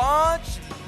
5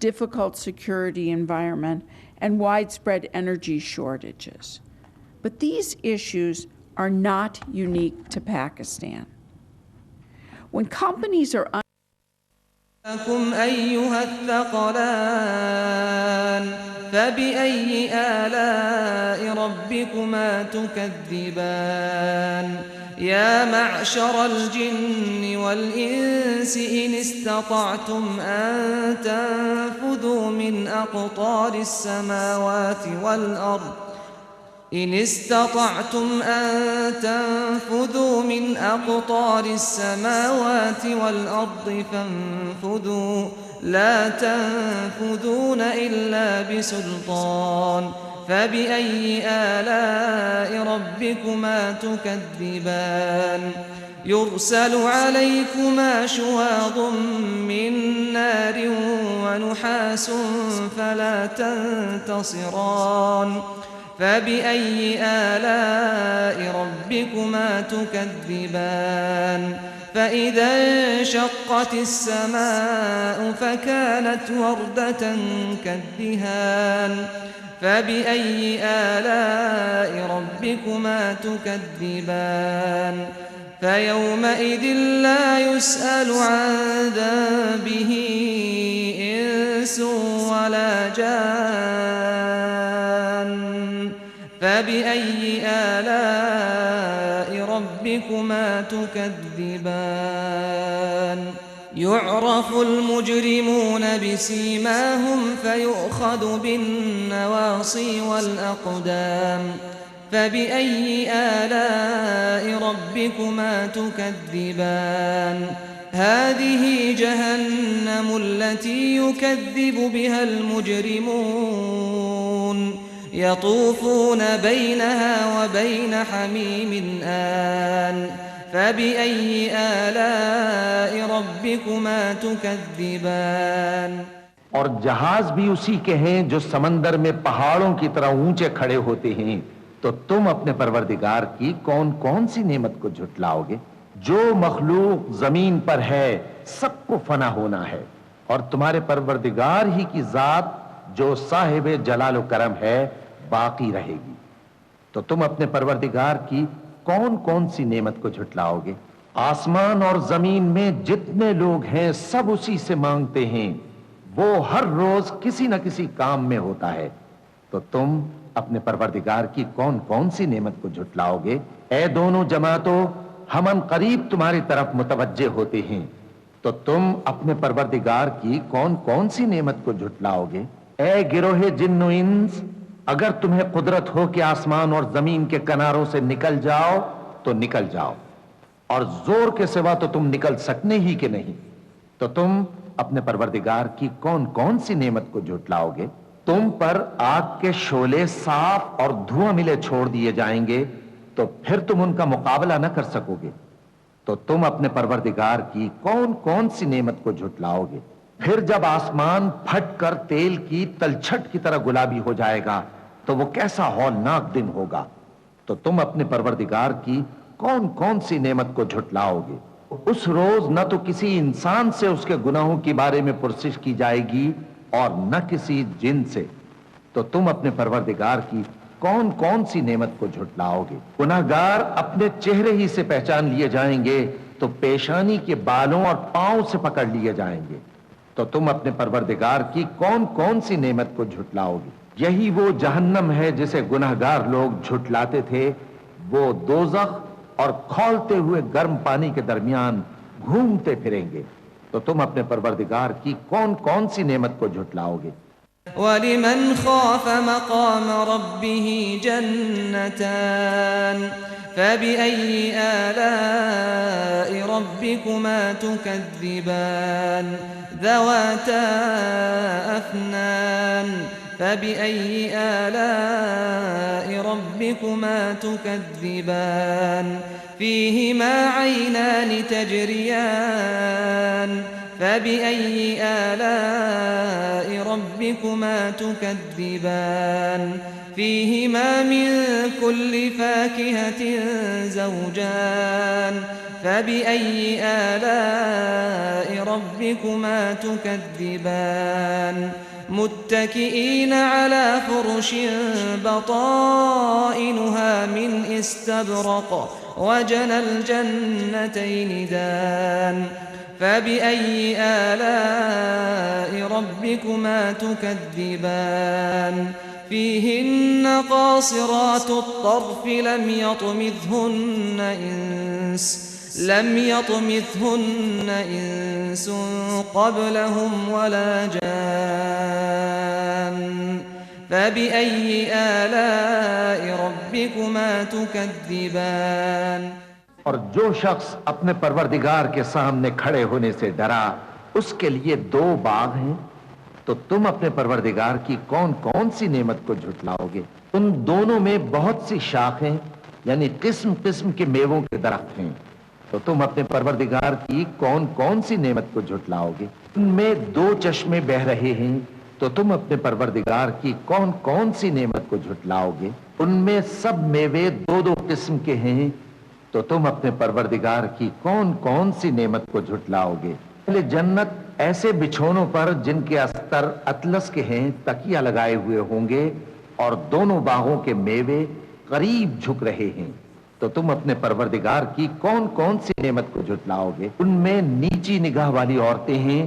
difficult security environment and widespread energy shortages. But these issues are not unique to Pakistan. When companies are لكم أيها الثقلان فبأي آلاء ربكما تكذبان يا معشر الجن والإنس إن استطعتم أن تنفذوا من أقطار السماوات والأرض إن استطعتم أن تنفذوا من أقطار السماوات والأرض فانفذوا لا تنفذون إلا بسلطان فبأي آلاء ربكما تكذبان يرسل عليكما شواظ من نار ونحاس فلا تنتصران فبأي آلاء ربكما تكذبان فإذا انشقت السماء فكانت وردة كالدهان فبأي آلاء ربكما تكذبان فيومئذ لا يسأل عن ذنبه إنس ولا جان فبأي آلاء ربكما تكذبان يعرف المجرمون بسيماهم فيؤخذ بالنواصي والأقدام فبأي آلاء ربكما تكذبان هذه جهنم التي يكذب بها المجرمون يطوفون بينها وبين حميم آن فبأي آلاء ربكما تكذبان اور جہاز بھی اسی کے ہیں جو سمندر میں پہاڑوں کی طرح اونچے کھڑے ہوتے ہیں، تو تم اپنے پروردگار کی کون کون سی نعمت کو جھٹلاؤ گے؟ جو مخلوق زمین پر ہے سب کو فنا ہونا ہے، اور تمہارے پروردگار ہی کی ذات جو صاحب جلال و کرم ہے باقی رہے گی. تو تم اپنے پروردگار کی کون کون سی نعمت کو جھٹلاؤ گے؟ آسمان اور زمین میں جتنے لوگ ہیں سب اسی سے مانگتے ہیں، وہ ہر روز کسی نہ کسی کام میں ہوتا ہے. تو تم اپنے پروردگار کی کون کون سی نعمت کو جھٹلاؤ گے؟ اے دونوں جماعتوں، ہم ان قریب تمہاری طرف متوجہ ہوتے ہیں، تو تم اپنے پروردگار کی کون کون سی نعمت کو جھٹلاؤ گے؟ اے گروہ جن و انس، اگر تمہیں قدرت ہو کہ آسمان اور زمین کے کناروں سے نکل جاؤ تو نکل جاؤ، اور زور کے سوا تو تم نکل سکنے ہی کہ نہیں. تو تم اپنے پروردگار کی کون کون سی نعمت کو جھٹلاؤ گے؟ تم پر آگ کے شعلے صاف اور دھواں ملے چھوڑ دیے جائیں گے، تو پھر تم ان کا مقابلہ نہ کر سکو گے. تو تم اپنے پروردگار کی کون کون سی نعمت کو جھٹلاؤ گے؟ پھر جب آسمان پھٹ کر تیل کی تلچھٹ کی طرح گلابی ہو جائے گا تو وہ کیسا ہولناک دن ہوگا. تو تم اپنے پروردگار کی کون کون سی نعمت کو جھٹلاؤ گے؟ اس روز نہ تو کسی انسان سے اس کے گناہوں کے بارے میں پرسش کی جائے گی اور نہ کسی جن سے. تو تم اپنے پروردگار کی کون کون سی نعمت کو جھٹلاؤ گے؟ گناہگار اپنے چہرے ہی سے پہچان لیے جائیں گے تو پیشانی کے بالوں اور پاؤں سے پکڑ لیے جائیں گے. تو تم اپنے پروردگار کی کون کون سی نعمت کو جھٹلاؤ گے؟ یہی وہ جہنم ہے جسے گناہگار لوگ جھٹلاتے تھے، وہ دوزخ اور کھولتے ہوئے گرم پانی کے درمیان گھومتے پھریں گے. تو تم اپنے پروردگار کی کون کون سی نعمت کو جھٹلاؤ گے؟ وَلِمَنْ خَافَ مَقَامَ رَبِّهِ جَنَّتَانِ فَبِأَيِّ آلَاءِ رَبِّكُمَا تُكَذِّبَانِ ذَوَاتَا أَفْنَانٍ فَبِأَيِّ آلَاءِ رَبِّكُمَا تُكَذِّبَانِ فِيهِمَا عَيْنَانِ تَجْرِيَانِ فَبِأَيِّ آلَاءِ رَبِّكُمَا تُكَذِّبَانِ فِيهِمَا مِن كُلِّ فَاكِهَةٍ زَوْجَانِ فَبِأَيِّ آلَاءِ رَبِّكُمَا تُكَذِّبَانِ مُتَّكِئِينَ عَلَى فُرُشٍ بَطَائِنُهَا مِنْ إِسْتَبْرَقٍ وَجَنَى الْجَنَّتَيْنِ دَانٍ فَبِأَيِّ آلَاءِ رَبِّكُمَا تُكَذِّبَانِ فِيهِنَّ قَاصِرَاتُ الطَّرْفِ لَمْ يطمثهن إنس قبلهم ولا جان فبأي آلاء ربكما تكذبان. اور جو شخص اپنے پروردگار کے سامنے کھڑے ہونے سے ڈرا اس کے لیے دو باغ ہیں. تو تم اپنے پروردگار کی کون کون سی نعمت کو جھٹلاؤ گے؟ ان دونوں میں بہت سی شاخیں یعنی قسم قسم کے میووں کے درخت ہیں. تو تم اپنے پروردگار کی کون کون سی نعمت کو جھٹلاؤ گے؟ ان میں دو چشمے بہ رہے ہیں. تو تم اپنے پروردگار کی کون کون سی نعمت کو جھٹلاؤ گے؟ ان میں سب میوے دو دو قسم کے ہیں. تو تم اپنے پروردگار کی کون کون سی نعمت کو جھٹلاؤ گے؟ اہل جنت ایسے بچھونوں پر جن کے استر اطلس کے ہیں تکیہ لگائے ہوئے ہوں گے اور دونوں باغوں کے میوے قریب جھک رہے ہیں. تو تم اپنے پروردگار کی کون کون سی نعمت کو جھٹلاؤ گے؟ ان میں نیچی نگاہ والی عورتیں ہیں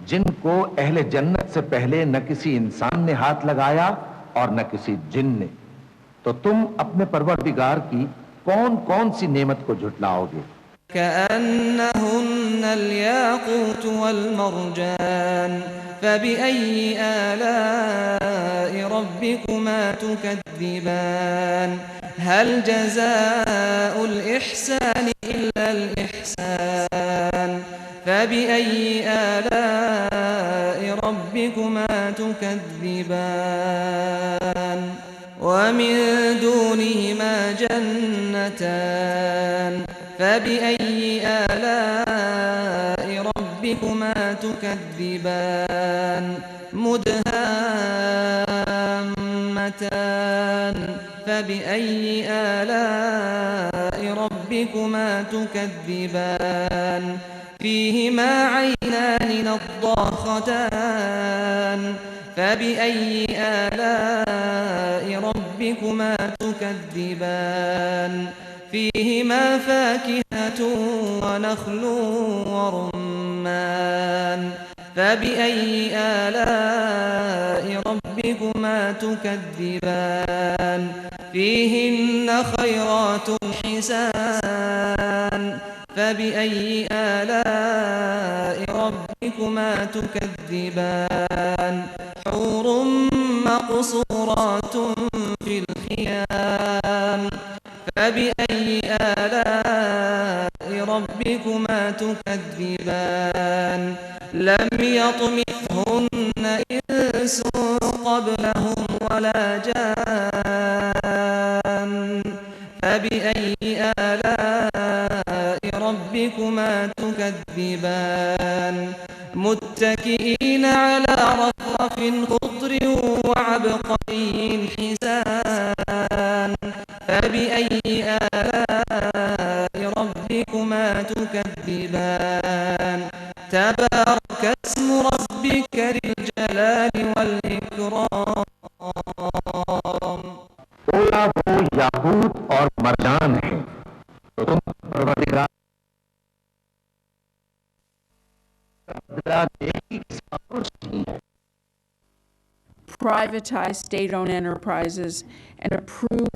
جن کو اہل جنت سے پہلے نہ کسی انسان نے ہاتھ لگایا اور نہ کسی جن نے. تو تم اپنے پروردگار کی کون کون سی نعمت کو جھٹلاؤ گے؟ كأنهن الياقوت والمرجان فبأي آلاء ربكما تكذبان هل جزاء الإحسان إلا الإحسان فبأي آلاء ربكما تكذبان ومن دونهما جنتان فبأي آلاء ربكما تكذبان مدهامتان فبأي آلاء ربكما تكذبان فيهما عينان نضاختان فبأي آلاء ربكما تكذبان فيهما فاكهة ونخل ورمان فبأي آلاء ربكما تكذبان فيهن خيرات حسان فبأي آلاء ربكما تكذبان حور مقصورات في الخيام فبأي آلاء ربكما تكذبان لم يطمثهن إنس قبلهم ولا جان فبأي آلاء ربكما تكذبان متكئين على رفرف خضر وعبقري حسان فبأي آلاء ربكما تكذبان تبارك اسم ربك ذي الجلال والإكرام گویا وہ یاقوت اور مرجان ہے تو تم پروردگار Privatize state-owned enterprises and approve